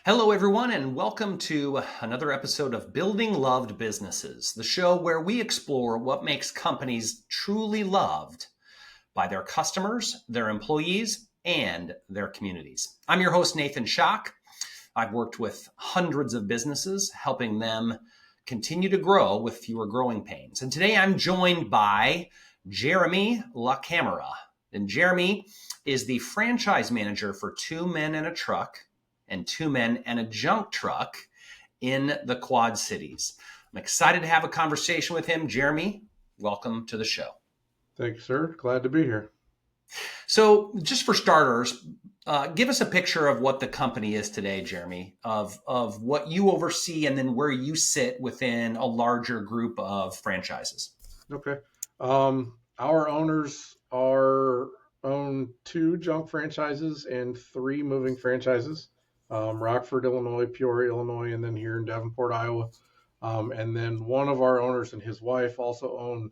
Hello, everyone, and welcome to another episode of Building Loved Businesses, the show where we explore what makes companies truly loved by their customers, their employees, and their communities. I'm your host, Nathan Schock. I've worked with hundreds of businesses, helping them continue to grow with fewer growing pains. And today I'm joined by Jeremy LaCamera. And Jeremy is the franchise manager for Two Men and a Truck and Two Men and a Junk Truck in the Quad Cities. I'm excited to have a conversation with him. Jeremy, welcome to the show. Thank you, sir. Glad to be here. So just for starters, give us a picture of what the company is today, Jeremy, of what you oversee and then where you sit within a larger group of franchises. Okay. Our owners own 2 junk franchises and 3 moving franchises. Rockford, Illinois, Peoria, Illinois, and then here in Davenport, Iowa. And then one of our owners and his wife also own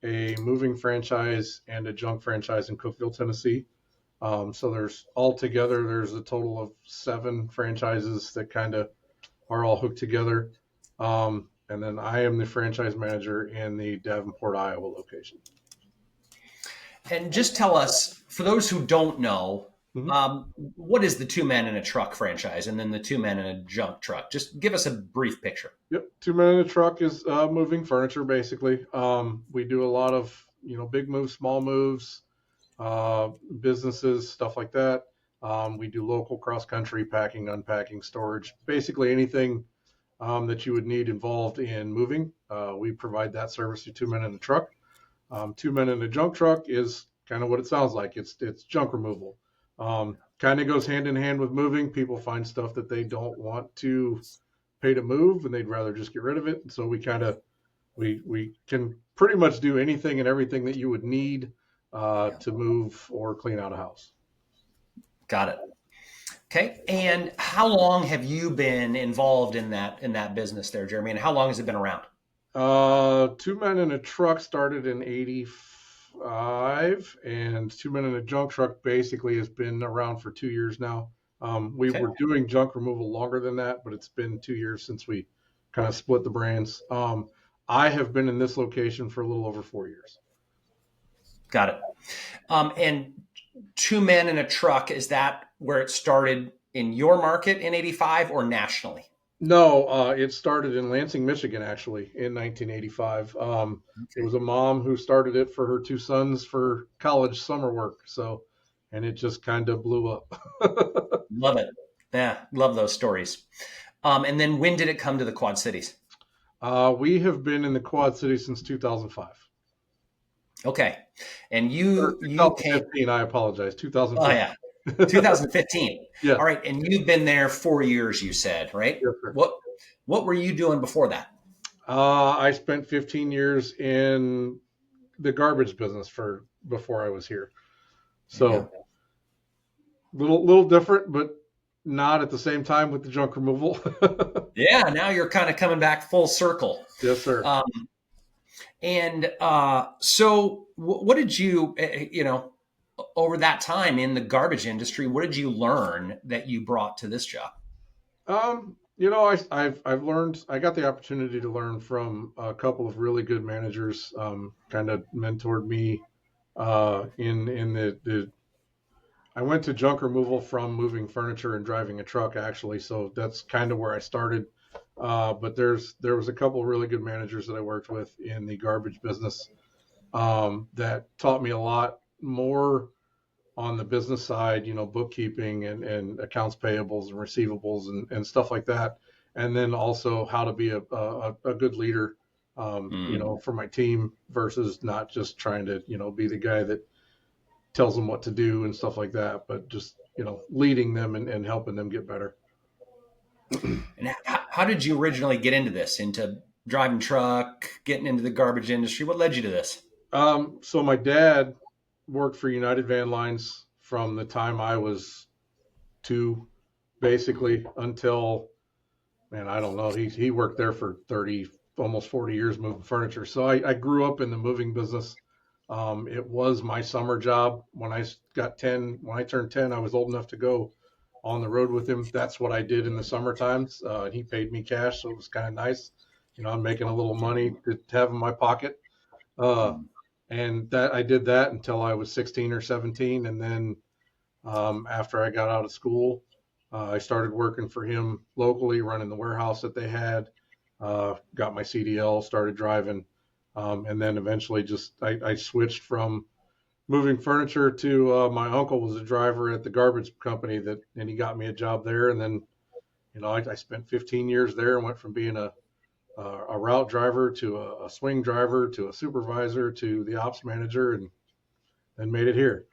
a moving franchise and a junk franchise in Cookeville, Tennessee. So there's a total of 7 franchises that kind of are all hooked together. And then I am the franchise manager in the Davenport, Iowa location. And just tell us, for those who don't know, what is the Two Men and a Truck franchise and then the Two Men and a Junk Truck? Just give us a brief picture. Yep. Two Men and a Truck is moving furniture, basically. We do a lot of, big moves, small moves, businesses, stuff like that. We do local cross-country packing, unpacking, storage, basically anything that you would need involved in moving. We provide that service to Two Men and a Truck. Two Men and a Junk Truck is kind of what it sounds like. It's junk removal. Kind of goes hand in hand with moving. People find stuff that they don't want to pay to move and they'd rather just get rid of it. So we can pretty much do anything and everything that you would need to move or clean out a house. Got it. Okay. And how long have you been involved in that business there, Jeremy? And how long has it been around? Two Men and a Truck started in 85, and Two Men and a Junk Truck basically has been around for 2 years now. We were doing junk removal longer than that, but it's been 2 years since we kind of split the brands. I have been in this location for a little over 4 years. Got it. And Two Men and a Truck, is that where it started in your market in 85 or nationally? No, it started in Lansing, Michigan, actually, in 1985. It was a mom who started it for her 2 sons for college summer work. And it just kind of blew up. Love it. Yeah, love those stories. And then when did it come to the Quad Cities? We have been in the Quad Cities since 2005. Okay. And you came. I apologize. 2015. Oh, yeah. 2015. Yeah. All right. And you've been there 4 years, you said, right? Yes, sir. What were you doing before that? I spent 15 years in the garbage business before I was here. So little different, but not at the same time with the junk removal. Yeah. Now you're kind of coming back full circle. Yes, sir. So what did you, over that time in the garbage industry, what did you learn that you brought to this job? I've learned, I got the opportunity to learn from a couple of really good managers, kind of mentored me, I went to junk removal from moving furniture and driving a truck, actually. So that's kind of where I started. But there was a couple of really good managers that I worked with in the garbage business, that taught me a lot more on the business side, bookkeeping and accounts payables and receivables and stuff like that. And then also how to be a good leader, for my team versus not just trying to, be the guy that tells them what to do and stuff like that, but just, leading them and helping them get better. And how did you originally get into driving truck, getting into the garbage industry? What led you to this? So my dad worked for United Van Lines from the time I was 2, basically, until, I don't know, he worked there for 30, almost 40 years moving furniture. So I grew up in the moving business. It was my summer job. When I turned 10, I was old enough to go on the road with him. That's what I did in the summer times. He paid me cash, so it was kind of nice. I'm making a little money to have in my pocket. Uh, and that I did that until I was 16 or 17. And then after I got out of school, I started working for him locally, running the warehouse that they had, got my CDL, started driving. And then eventually I switched from moving furniture to my uncle was a driver at the garbage company and he got me a job there. And then, I spent 15 years there and went from being a route driver to a swing driver to a supervisor to the ops manager and made it here.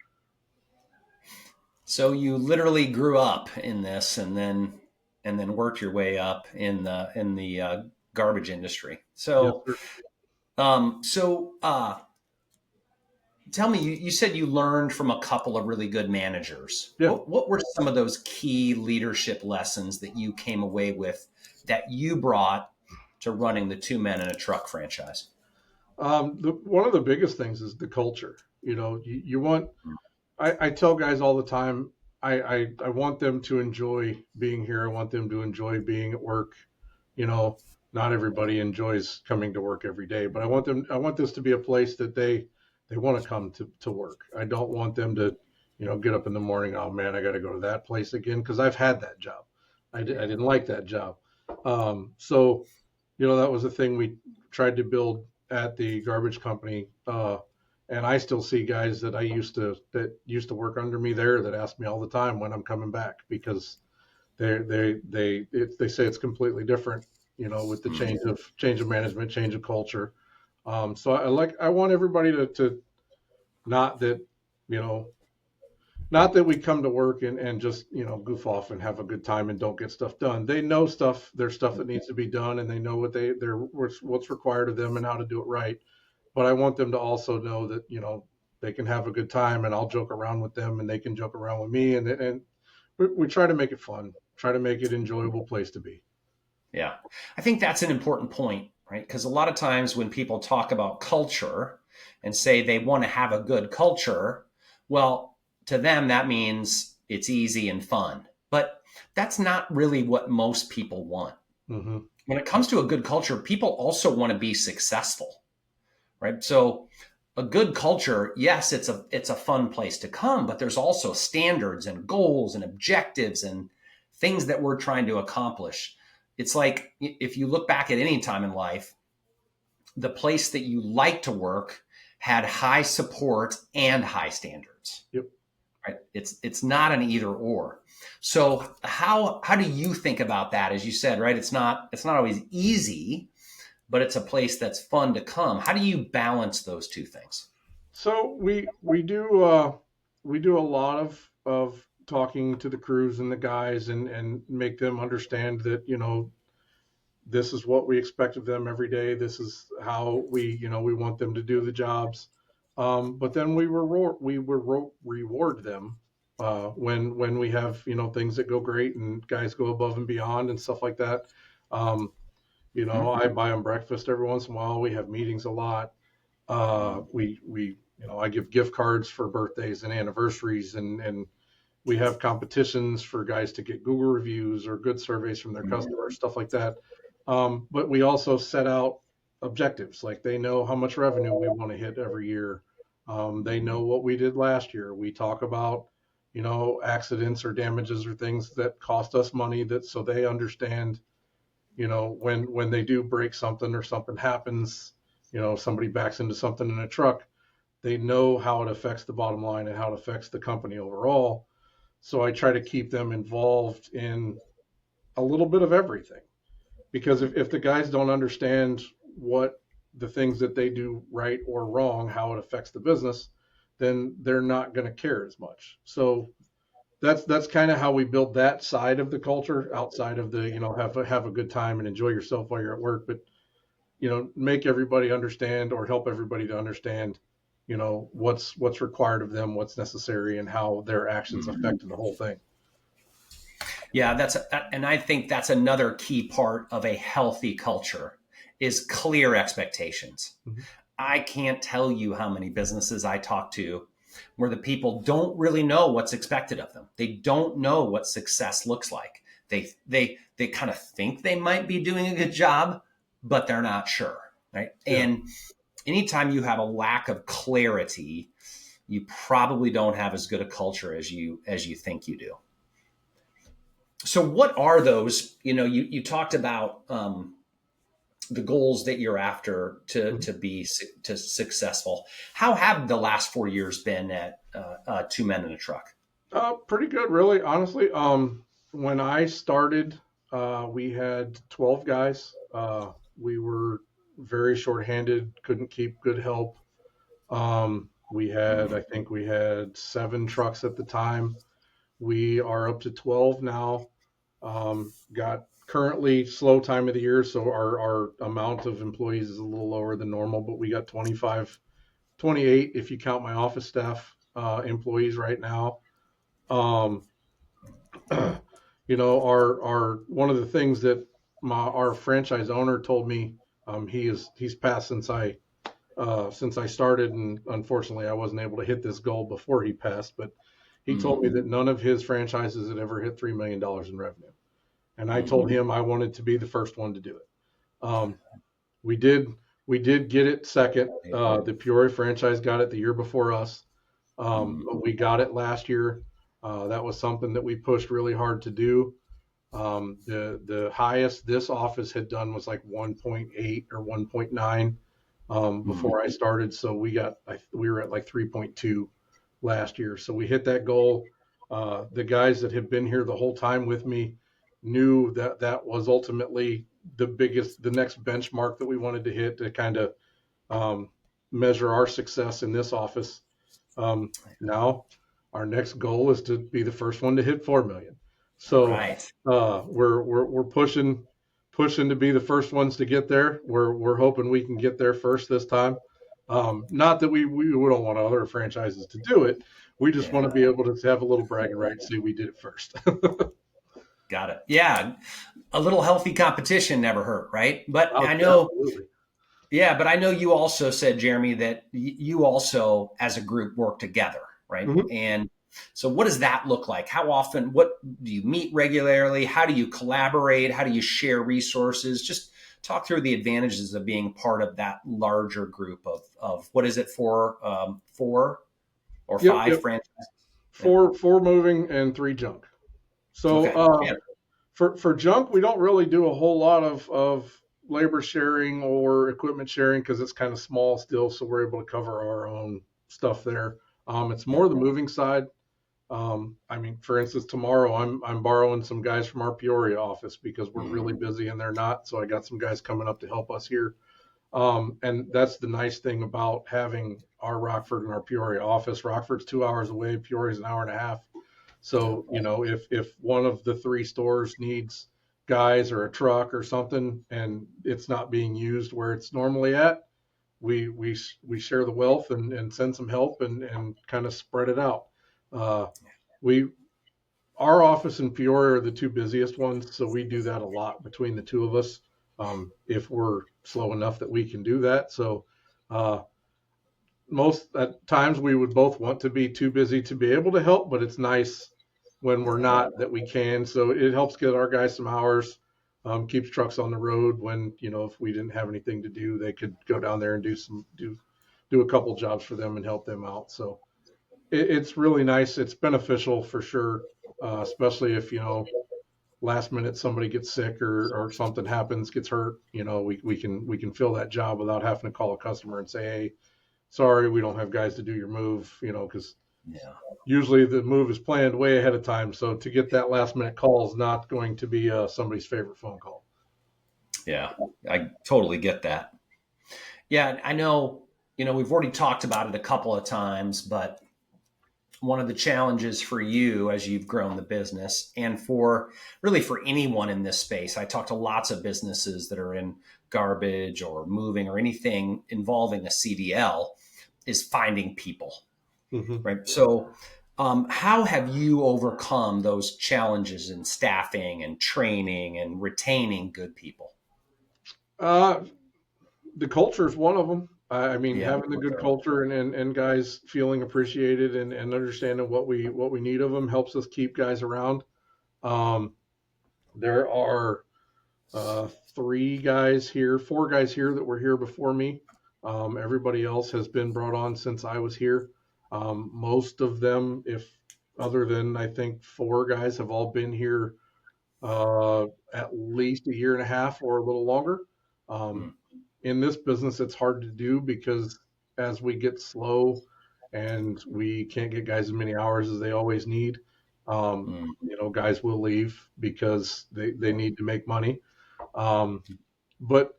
So you literally grew up in this and then worked your way up in the garbage industry. Yes, So sir. tell me, you said you learned from a couple of really good managers. Yeah. What were some of those key leadership lessons that you came away with that you brought to running the Two Men in a Truck franchise? One of the biggest things is the culture. You want. I tell guys all the time. I want them to enjoy being here. I want them to enjoy being at work. Not everybody enjoys coming to work every day, but I want this to be a place that they want to come to work. I don't want them to, get up in the morning. Oh man, I got to go to that place again. Cause I've had that job. I didn't like that job. So, that was the thing we tried to build at the garbage company. And I still see guys that used to work under me there that ask me all the time when I'm coming back because they say it's completely different, with the change of management, change of culture. So I want everybody to not that, not that we come to work and just, goof off and have a good time and don't get stuff done. They know there's stuff that needs to be done and they know what's required of them and how to do it right. But I want them to also know that, they can have a good time and I'll joke around with them and they can joke around with me. And we try to make it fun, try to make it an enjoyable place to be. Yeah. I think that's an important point, right? Because a lot of times when people talk about culture and say they want to have a good culture, well, to them, that means it's easy and fun. But that's not really what most people want. Mm-hmm. When it comes to a good culture, people also want to be successful, right? So a good culture, yes, it's a fun place to come, but there's also standards and goals and objectives and things that we're trying to accomplish. It's like if you look back at any time in life, the place that you like to work had high support and high standards. Yep. Right? It's not an either or. So how do you think about that? As you said, right? It's not always easy, but it's a place that's fun to come. How do you balance those two things? So we do a lot of talking to the crews and the guys and make them understand that, this is what we expect of them every day. This is how we want them to do the jobs. But then we reward them when we have, things that go great and guys go above and beyond and stuff like that. I buy them breakfast every once in a while. We have meetings a lot. I give gift cards for birthdays and anniversaries and we have competitions for guys to get Google reviews or good surveys from their customers, stuff like that. But we also set out objectives. Like they know how much revenue we want to hit every year. They know what we did last year. We talk about, accidents or damages or things that cost us money so they understand, when they do break something or something happens, somebody backs into something in a truck, they know how it affects the bottom line and how it affects the company overall. So I try to keep them involved in a little bit of everything. Because if the guys don't understand what the things that they do right or wrong, how it affects the business, then they're not going to care as much. So that's kind of how we build that side of the culture outside of the, have a good time and enjoy yourself while you're at work. But, make everybody understand or help everybody to understand, what's required of them, what's necessary and how their actions affect the whole thing. Yeah, and I think that's another key part of a healthy culture is clear expectations. Mm-hmm. I can't tell you how many businesses I talk to where the people don't really know what's expected of them. They don't know what success looks like. They kind of think they might be doing a good job, but they're not sure, right? Yeah. And anytime you have a lack of clarity, you probably don't have as good a culture as you think you do. So what are those, you talked about the goals that you're after to be successful. How have the last 4 years been at Two Men in a Truck? Pretty good, really, honestly. When I started, we had 12 guys. We were very shorthanded, couldn't keep good help. I think we had 7 trucks at the time. We are up to 12 now. Got currently slow time of the year, so our amount of employees is a little lower than normal, but we got 25, 28 if you count my office staff employees right now. Um, our one of the things that our franchise owner told me, he's passed since I started, and unfortunately I wasn't able to hit this goal before he passed, but he told me that none of his franchises had ever hit $3 million in revenue. And I told him I wanted to be the first one to do it. We did get it second. The Peoria franchise got it the year before us. But we got it last year. That was something that we pushed really hard to do. The highest this office had done was like 1.8 or 1.9 before I started. So we were at like 3.2 last year. So we hit that goal. The guys that have been here the whole time with me knew that was ultimately the next benchmark that we wanted to hit to kind of measure our success in this office. Now our next goal is to be the first one to hit 4 million. So right. We're pushing to be the first ones to get there. We're hoping we can get there first this time. Not that we don't want other franchises to do it. We just want to be able to have a little bragging right and say we did it first. Got it. Yeah. A little healthy competition never hurt, right? But I know, absolutely. Yeah, but I know you also said, Jeremy, that you also as a group work together, right? Mm-hmm. And so what does that look like? How often, what do you meet regularly? How do you collaborate? How do you share resources? Just talk through the advantages of being part of that larger group of what is it, 4 or 5 franchises? Four moving and 3 junk. So Okay. for junk, we don't really do a whole lot of labor sharing or equipment sharing because it's kind of small still. So we're able to cover our own stuff there. It's more the moving side. For instance, tomorrow I'm borrowing some guys from our Peoria office because we're really busy and they're not. So I got some guys coming up to help us here. And that's the nice thing about having our Rockford and our Peoria office. Rockford's 2 hours away. Peoria's an hour and a half. So, if one of the 3 stores needs guys or a truck or something and it's not being used where it's normally at, we share the wealth and send some help and kind of spread it out. Our office and Peoria are the 2 busiest ones, so we do that a lot between the 2 of us. If we're slow enough that we can do that. So most at times we would both want to be too busy to be able to help, but it's nice when we're not that we can. So it helps get our guys some hours, keeps trucks on the road when, if we didn't have anything to do, they could go down there and do a couple jobs for them and help them out. So it's really nice. It's beneficial for sure, especially if, last minute somebody gets sick or something happens, gets hurt, we can fill that job without having to call a customer and say, hey, sorry, we don't have guys to do your move, because usually the move is planned way ahead of time. So to get that last minute call is not going to be somebody's favorite phone call. Yeah, I totally get that. Yeah, I know, we've already talked about it a couple of times, but one of the challenges for you as you've grown the business and for anyone in this space, I talk to lots of businesses that are in garbage or moving or anything involving a CDL, is finding people, right? So how have you overcome those challenges in staffing and training and retaining good people? The culture is one of them. I mean, Yeah, having the good culture and guys feeling appreciated and understanding what we need of them helps us keep guys around. Um, there are uh, four guys here that were here before me. Everybody else has been brought on since I was here. Most of them, if other than I think four guys, have all been here uh, at least a year and a half or a little longer. Um, mm, in this business, it's hard to do because as we get slow and we can't get guys as many hours as they always need, mm, guys will leave because they need to make money. Um, but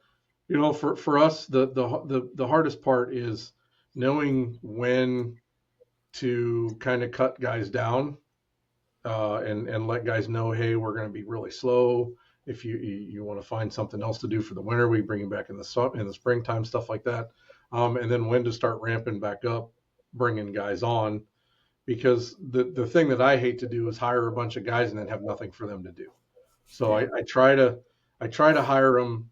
for us, the hardest part is knowing when to kind of cut guys down and let guys know, hey, we're going to be really slow. If you want to find something else to do for the winter, we bring you back in the springtime, stuff like that. And then when to start ramping back up, bringing guys on, because the thing that I hate to do is hire a bunch of guys and then have nothing for them to do. So yeah, I try to hire them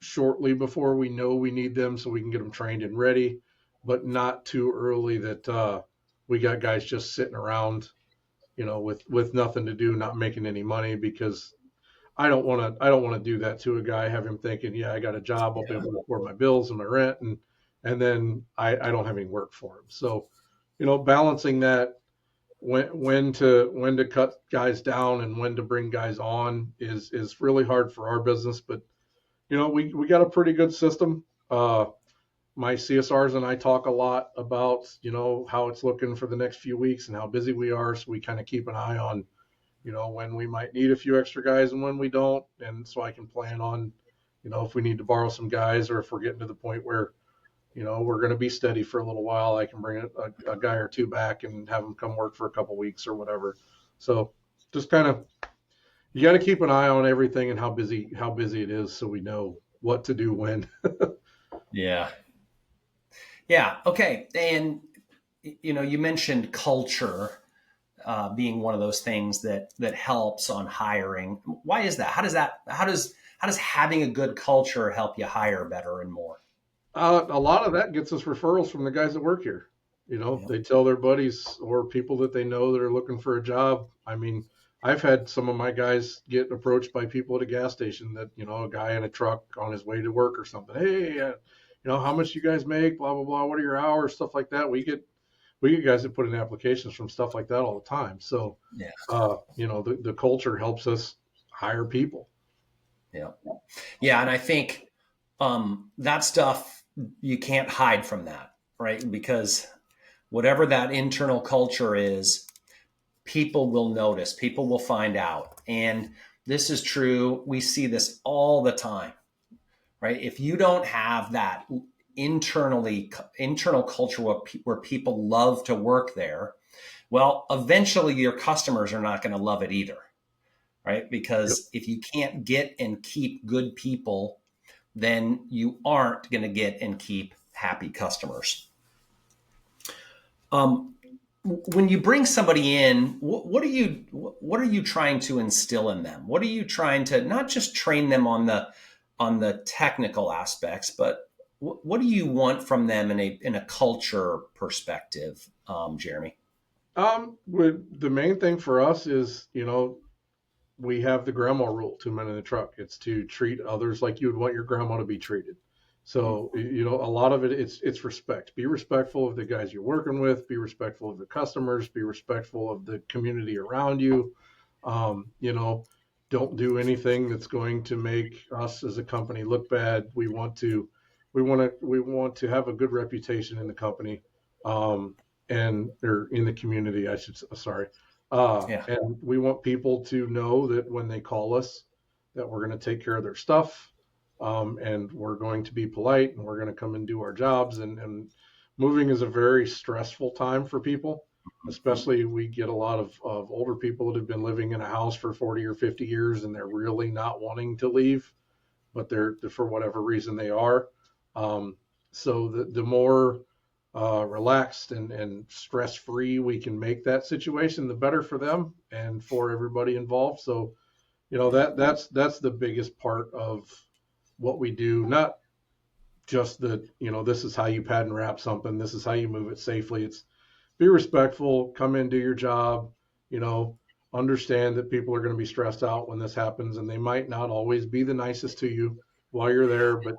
shortly before we know we need them so we can get them trained and ready, but not too early that we got guys just sitting around, with nothing to do, not making any money, because I don't want to do that to a guy, have him thinking, yeah, I got a job, I'll be yeah, able to afford my bills and my rent, and then I don't have any work for him. So, balancing that, when to cut guys down and when to bring guys on is really hard for our business, but we got a pretty good system. My CSRs and I talk a lot about, how it's looking for the next few weeks and how busy we are. So we kind of keep an eye on, when we might need a few extra guys and when we don't. And so I can plan on, if we need to borrow some guys or if we're getting to the point where, we're going to be steady for a little while, I can bring a guy or two back and have them come work for a couple weeks or whatever. So just kind of, you got to keep an eye on everything and how busy it is so we know what to do when. yeah, yeah. Okay, and you mentioned culture being one of those things that helps on hiring. Why is that? How does having a good culture help you hire better and more? A lot of that gets us referrals from the guys that work here. Yeah, They tell their buddies or people that they know that are looking for a job. I mean, I've had some of my guys get approached by people at a gas station that, a guy in a truck on his way to work or something. Hey, how much you guys make? Blah, blah, blah. What are your hours? Stuff like that. We get guys that put in applications from stuff like that all the time. So, yeah, the culture helps us hire people. yeah, yeah. And I think that stuff you can't hide from that, right? Because whatever that internal culture is, people will notice, people will find out. And this is true. We see this all the time, right? If you don't have that internal culture where people love to work there, well, eventually your customers are not going to love it either, right? Yep. Because if you can't get and keep good people, then you aren't going to get and keep happy customers. Um, when you bring somebody in, what are you trying to instill in them? What are you trying to not just train them on the technical aspects, but what do you want from them in a culture perspective, Jeremy? The main thing for us is, we have the grandma rule, 2 men in the truck. It's to treat others like you would want your grandma to be treated. Mm, So, a lot of it's respect. Be respectful of the guys you're working with, be respectful of the customers, be respectful of the community around you. Um, you know, don't do anything that's going to make us as a company look bad. We want to have a good reputation in the company, and or in the community, I should sorry. yeah. And we want people to know that when they call us, that we're going to take care of their stuff, and we're going to be polite, and we're going to come and do our jobs. And moving is a very stressful time for people, especially we get a lot of older people that have been living in a house for 40 or 50 years, and they're really not wanting to leave, but they're for whatever reason they are. Um, so the more relaxed and stress free we can make that situation, the better for them and for everybody involved. So Yeah. that's the biggest part of what we do. Not just that, this is how you pad and wrap something. This is how you move it safely. It's be respectful, come in, do your job, you know, understand that people are going to be stressed out when this happens, and they might not always be the nicest to you while you're there, but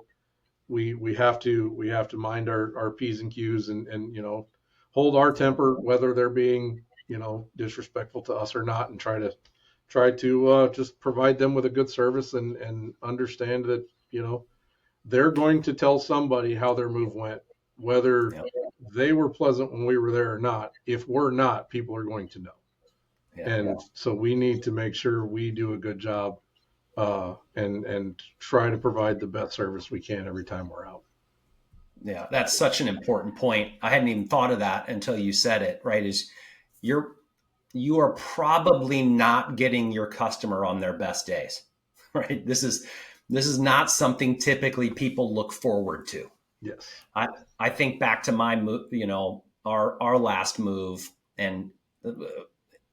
we have to mind our P's and Q's, and hold our temper, whether they're being, disrespectful to us or not, and try to just provide them with a good service, and understand that, they're going to tell somebody how their move went, whether Yep. they were pleasant when we were there or not. If we're not, people are going to know. Yeah. And so we need to make sure we do a good job, and try to provide the best service we can every time we're out. Yeah. That's such an important point. I hadn't even thought of that until you said it, right? You're, you are probably not getting your customer on their best days, right? This is not something typically people look forward to. Yes. I think back to my move, our last move, and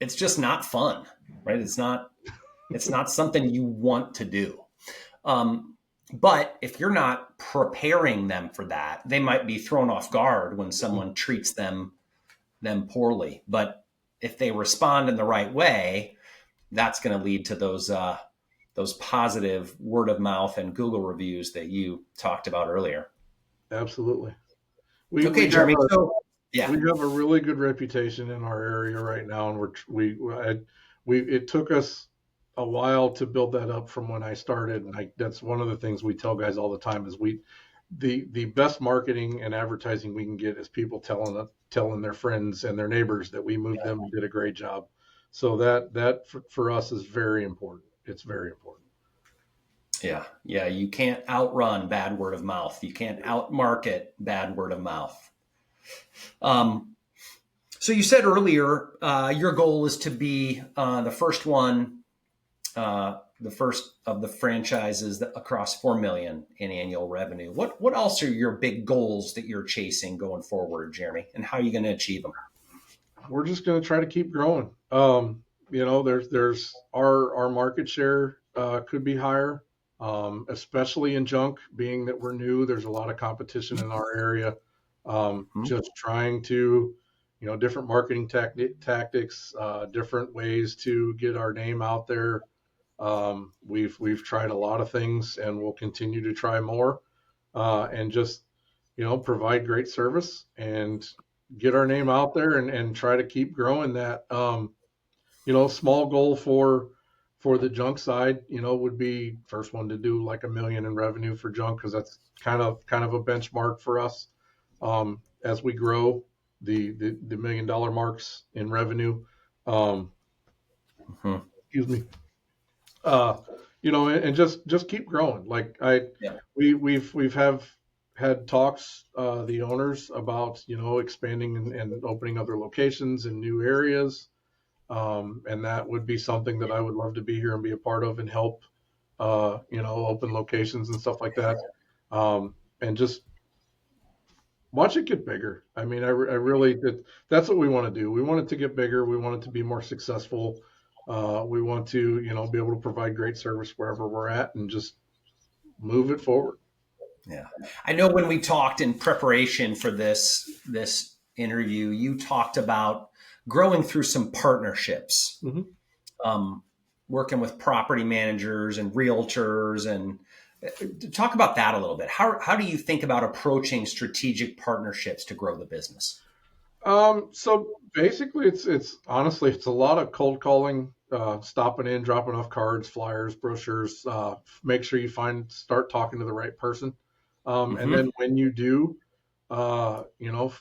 it's just not fun, right? It's not something you want to do. But if you're not preparing them for that, they might be thrown off guard when someone treats them poorly. But if they respond in the right way, that's going to lead to those positive word of mouth and Google reviews that you talked about earlier. Absolutely. We Okay, we have Jeremy. a So yeah, we have a really good reputation in our area right now, and it took us a while to build that up from when I started, and that's one of the things we tell guys all the time is the best marketing and advertising we can get is people telling their friends and their neighbors that we moved them and did a great job. So that for us is very important. It's very important. yeah. You can't outrun bad word of mouth. You can't outmarket bad word of mouth. Um, so you said earlier your goal is to be the first one, the first of the franchises that across 4 million in annual revenue. What else are your big goals that you're chasing going forward, Jeremy, and how are you going to achieve them? We're just going to try to keep growing. There's our market share could be higher, especially in junk, being that we're new. There's a lot of competition in our area. Hmm? Just trying to, different marketing tactics, different ways to get our name out there. We've tried a lot of things, and we'll continue to try more, and just provide great service and get our name out there, and try to keep growing that. Small goal for the junk side, would be first one to do like 1 million in revenue for junk, because that's kind of a benchmark for us. As we grow the $1 million marks in revenue, um, Hmm. excuse me, uh, and just keep growing. Like Yeah. we've have had talks, the owners, about expanding and opening other locations in new areas, and that would be something that I would love to be here and be a part of and help, open locations and stuff like that, and just watch it get bigger. I mean, I really that's what we want to do. We want it to get bigger. We want it to be more successful. We want to, be able to provide great service wherever we're at, and just move it forward. Yeah. I know when we talked in preparation for this interview, you talked about growing through some partnerships, Hmm. um, working with property managers and realtors, and talk about that a little bit. How do you think about approaching strategic partnerships to grow the business? So basically, it's honestly, it's a lot of cold calling, stopping in, dropping off cards, flyers, brochures. Make sure you start talking to the right person, and Hmm. then when you do, uh, you know,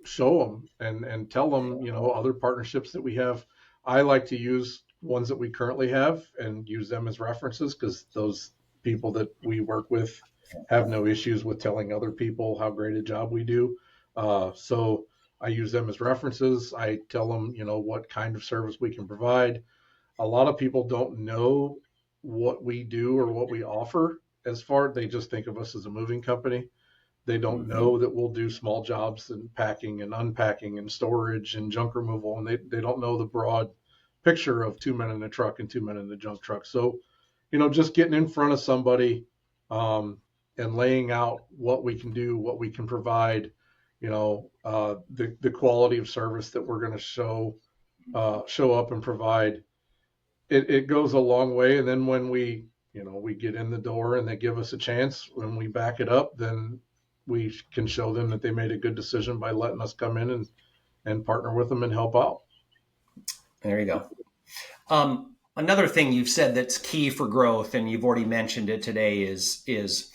show them and tell them, other partnerships that we have. I like to use ones that we currently have and use them as references, because those people that we work with have no issues with telling other people how great a job we do. So I use them as references. I tell them, what kind of service we can provide. A lot of people don't know what we do or what we offer. They just think of us as a moving company. They don't Hmm. know that we'll do small jobs and packing and unpacking and storage and junk removal, and they don't know the broad picture of 2 men in a truck and 2 men in the junk truck. So, just getting in front of somebody, um, and laying out what we can do, what we can provide, the quality of service that we're going to show up and provide, it goes a long way. And then when we get in the door and they give us a chance, when we back it up, then we can show them that they made a good decision by letting us come in and partner with them and help out. There you go. Another thing you've said that's key for growth, and you've already mentioned it today, is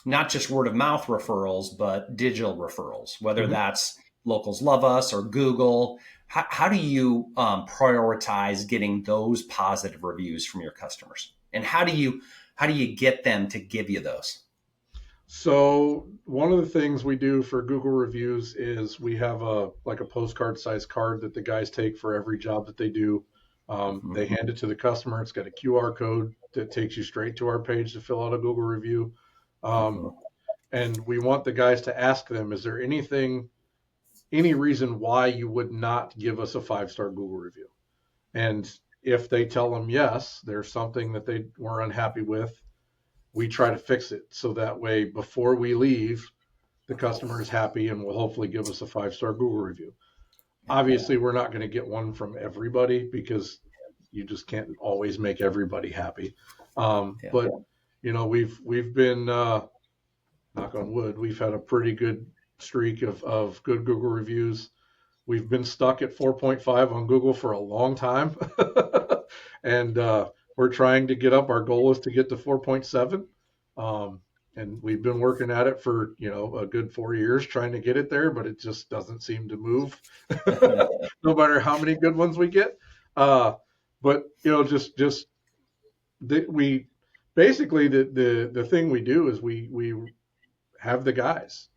not just word of mouth referrals, but digital referrals, whether that's Locals Love Us or Google. How do you prioritize getting those positive reviews from your customers? And how do you get them to give you those? So one of the things we do for Google reviews is we have a postcard size card that the guys take for every job that they do. They hand it to the customer. It's got a QR code that takes you straight to our page to fill out a Google review. And we want the guys to ask them, is there any reason why you would not give us a 5-star Google review? And if they tell them yes, there's something that they were unhappy with, we try to fix it. So that way, before we leave, the customer is happy and will hopefully give us a 5-star Google review. Obviously, we're not going to get one from everybody because you just can't always make everybody happy. But we've been, knock on wood, we've had a pretty good streak of good Google reviews. We've been stuck at 4.5 on Google for a long time. And we're trying to get up. Our goal is to get to 4.7. And we've been working at it for, a good 4 years trying to get it there, but it just doesn't seem to move no matter how many good ones we get. But, we basically, the thing we do is we have the guys,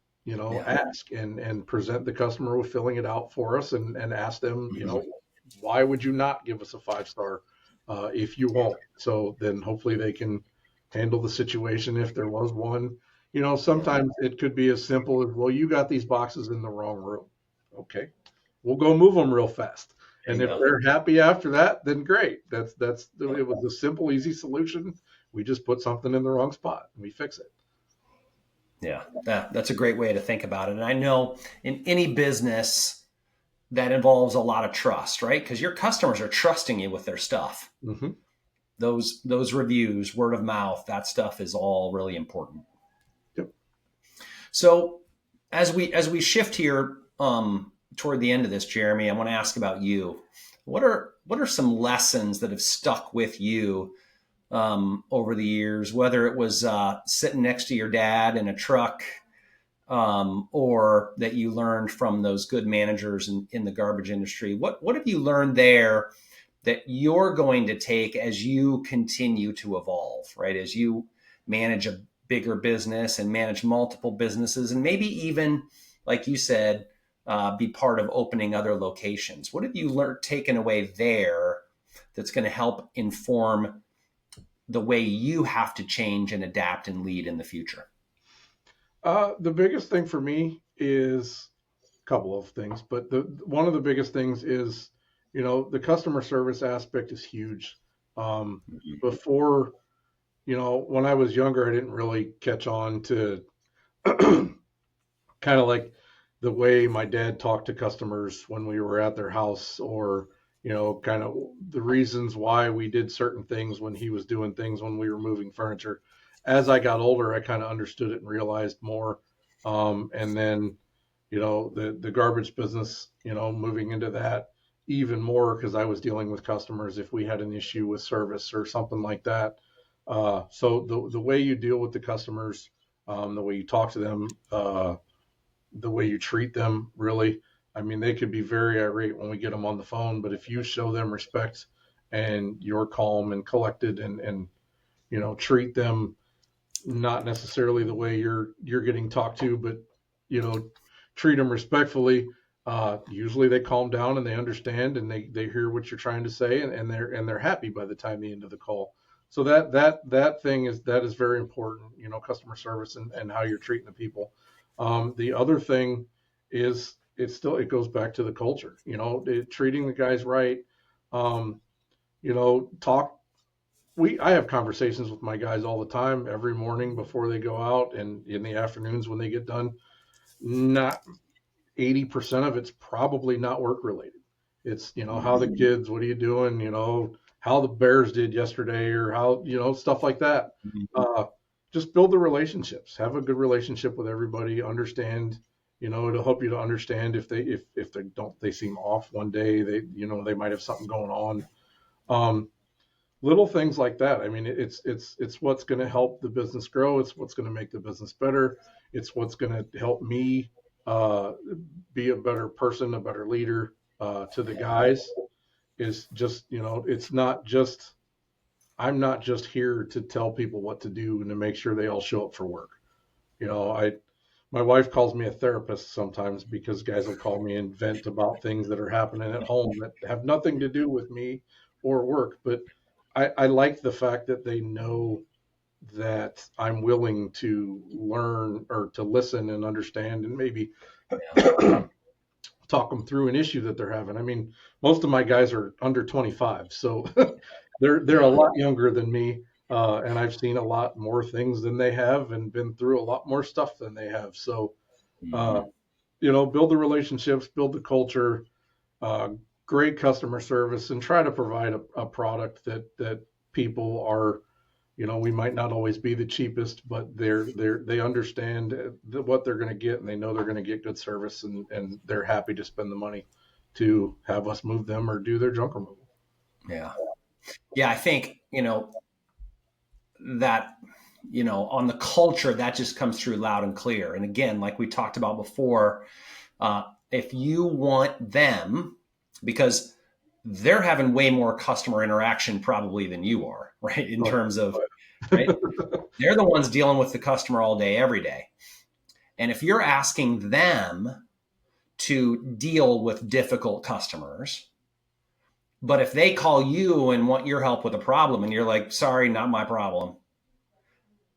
ask and present the customer with filling it out for us and ask them, why would you not give us a 5-star if you won't? So then hopefully they can handle the situation if there was one. Sometimes it could be as simple as, well, you got these boxes in the wrong room. Okay, we'll go move them real fast. And if they're happy after that, then great. It was a simple, easy solution. We just put something in the wrong spot and we fix it. Yeah, that's a great way to think about it. And I know in any business that involves a lot of trust, right? Because your customers are trusting you with their stuff. Mm-hmm. Those reviews, word of mouth, that stuff is all really important. Yep. So as we shift here toward the end of this, Jeremy, I want to ask about you. What are some lessons that have stuck with you over the years, whether it was sitting next to your dad in a truck, or that you learned from those good managers in the garbage industry? What have you learned there that you're going to take as you continue to evolve, right? As you manage a bigger business and manage multiple businesses, and maybe even, like you said, be part of opening other locations. What have you taken away there that's going to help inform the way you have to change and adapt and lead in the future? The biggest thing for me is a couple of things, but one of the biggest things is, the customer service aspect is huge. Before, when I was younger, I didn't really catch on to kind of like the way my dad talked to customers when we were at their house, or, kind of the reasons why we did certain things when he was doing things when we were moving furniture. As I got older, I kind of understood it and realized more. And then, the garbage business, moving into that even more, because I was dealing with customers if we had an issue with service or something like that. So the way you deal with the customers, the way you talk to them, the way you treat them, really, I mean, they could be very irate when we get them on the phone, but if you show them respect and you're calm and collected and treat them not necessarily the way you're getting talked to, but treat them respectfully. Usually they calm down and they understand and they hear what you're trying to say, and they're happy by the time the end of the call. So that thing is very important, customer service and how you're treating the people. The other thing is it goes back to the culture, treating the guys right. Talk I have conversations with my guys all the time, every morning before they go out, and in the afternoons when they get done. Not 80% of it's probably not work related. It's, how the kids, what are you doing? How the Bears did yesterday, or how, stuff like that. Uh, just build the relationships, have a good relationship with everybody, understand, it'll help you to understand if they don't, they seem off one day, they might have something going on. Um, Little things like that. I mean, it's what's going to help the business grow. It's what's going to make the business better. It's what's going to help me uh, be a better person, a better leader to the guys. Is just, it's not just, I'm not just here to tell people what to do and to make sure they all show up for work. My wife calls me a therapist sometimes because guys will call me and vent about things that are happening at home that have nothing to do with me or work. But I like the fact that they know that I'm willing to learn or to listen and understand and maybe talk them through an issue that they're having. I mean, most of my guys are under 25, so they're a lot younger than me, and I've seen a lot more things than they have, and been through a lot more stuff than they have. So, uh, build the relationships, build the culture, uh, great customer service, and try to provide a product that people are. We might not always be the cheapest, but they understand what they're going to get, and they know they're going to get good service, and they're happy to spend the money to have us move them or do their junk removal. Yeah. Yeah. I think, that, on the culture, that just comes through loud and clear. And again, like we talked about before, if you want them, because they're having way more customer interaction probably than you are, right? In terms of, right? They're the ones dealing with the customer all day, every day. And if you're asking them to deal with difficult customers, but if they call you and want your help with a problem and you're like, sorry, not my problem,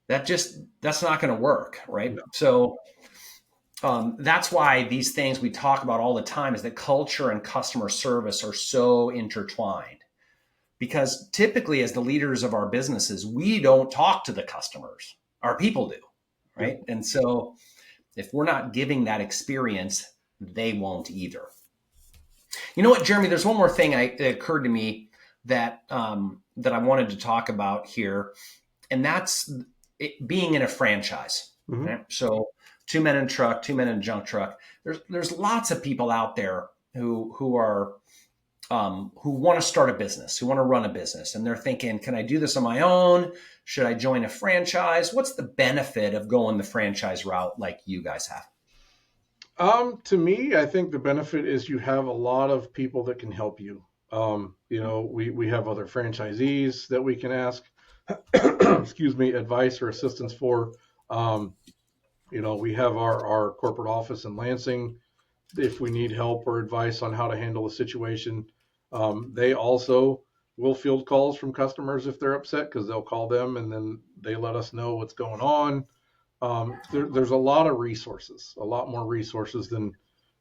that's not going to work, right? No. So that's why these things we talk about all the time is that culture and customer service are so intertwined. Because typically, as the leaders of our businesses, we don't talk to the customers. Our people do, right? Yep. And so if we're not giving that experience, they won't either. You know what, Jeremy? There's one more thing that occurred to me that that I wanted to talk about here, and that's being in a franchise. Mm-hmm. Right? So, 2 men in a truck, 2 men in a junk truck. There's lots of people out there who are who want to start a business, who want to run a business, and they're thinking, can I do this on my own? Should I join a franchise? What's the benefit of going the franchise route like you guys have? To me, I think the benefit is you have a lot of people that can help you. We have other franchisees that we can ask, excuse me, advice or assistance for. We have our corporate office in Lansing. If we need help or advice on how to handle a situation, they also will field calls from customers if they're upset, because they'll call them and then they let us know what's going on. There's a lot of resources, a lot more resources than,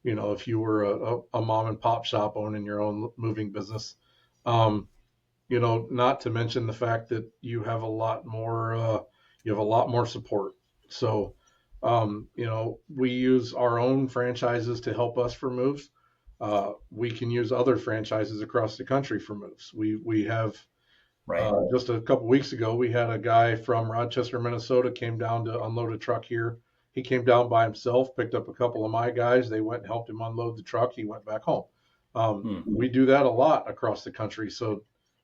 if you were a mom and pop shop owning your own moving business. Not to mention the fact that you have a lot more support. So, we use our own franchises to help us for moves. We can use other franchises across the country for moves. We have, Right. Just a couple weeks ago, we had a guy from Rochester, Minnesota, came down to unload a truck here. He came down by himself, picked up a couple of my guys. They went and helped him unload the truck. He went back home. We do that a lot across the country. So,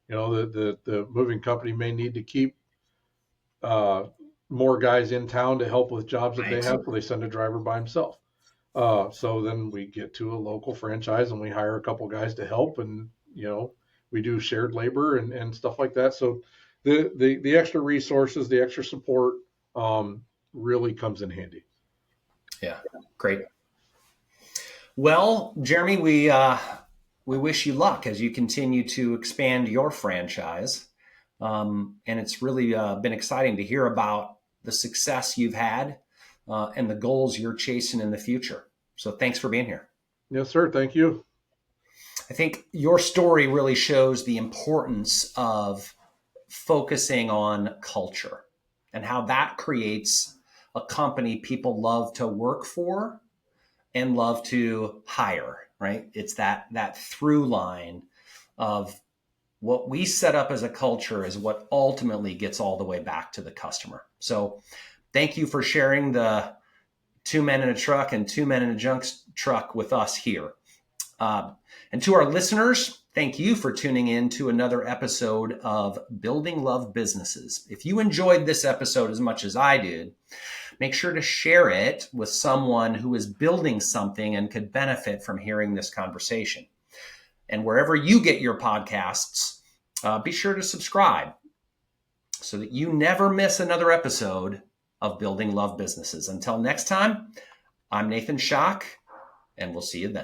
the moving company may need to keep more guys in town to help with jobs that they have, so they send a driver by himself. So then we get to a local franchise and we hire a couple guys to help, and we do shared labor and stuff like that. So the extra resources, the extra support really comes in handy. Yeah, great. Well, Jeremy, we wish you luck as you continue to expand your franchise. And it's really been exciting to hear about the success you've had and the goals you're chasing in the future. So thanks for being here. Yes, sir. Thank you. I think your story really shows the importance of focusing on culture and how that creates a company people love to work for and love to hire, right? It's that through line of what we set up as a culture is what ultimately gets all the way back to the customer. So thank you for sharing the 2 men in a truck and 2 men in a junk truck with us here. And to our listeners, thank you for tuning in to another episode of Building Love Businesses. If you enjoyed this episode as much as I did, make sure to share it with someone who is building something and could benefit from hearing this conversation. And wherever you get your podcasts, be sure to subscribe so that you never miss another episode of Building Love Businesses. Until next time, I'm Nathan Schock, and we'll see you then.